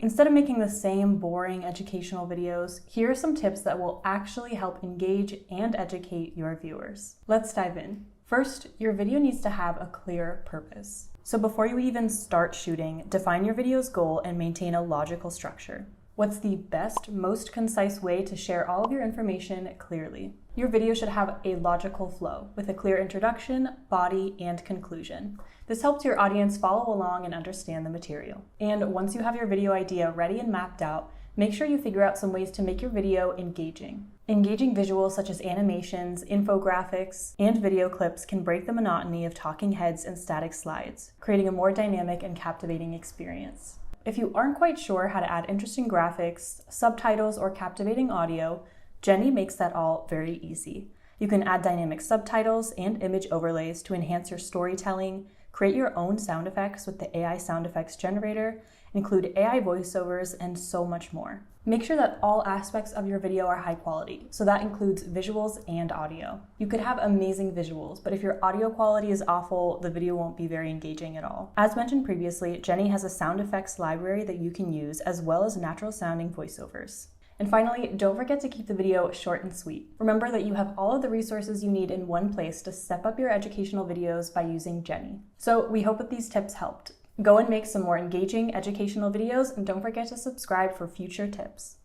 Instead of making the same boring educational videos, here are some tips that will actually help engage and educate your viewers. Let's dive in. First, your video needs to have a clear purpose. So before you even start shooting, define your video's goal and maintain a logical structure. What's the best, most concise way to share all of your information clearly? Your video should have a logical flow with a clear introduction, body, and conclusion. This helps your audience follow along and understand the material. And once you have your video idea ready and mapped out, make sure you figure out some ways to make your video engaging. Engaging visuals such as animations, infographics, and video clips can break the monotony of talking heads and static slides, creating a more dynamic and captivating experience. If you aren't quite sure how to add interesting graphics, subtitles, or captivating audio, Genny makes that all very easy. You can add dynamic subtitles and image overlays to enhance your storytelling, create your own sound effects with the AI sound effects generator, include AI voiceovers, and so much more. Make sure that all aspects of your video are high quality, so that includes visuals and audio. You could have amazing visuals, but if your audio quality is awful, the video won't be very engaging at all. As mentioned previously, Genny has a sound effects library that you can use, as well as natural sounding voiceovers. And finally, don't forget to keep the video short and sweet. Remember that you have all of the resources you need in one place to step up your educational videos by using Genny. So we hope that these tips helped. Go and make some more engaging educational videos, and don't forget to subscribe for future tips.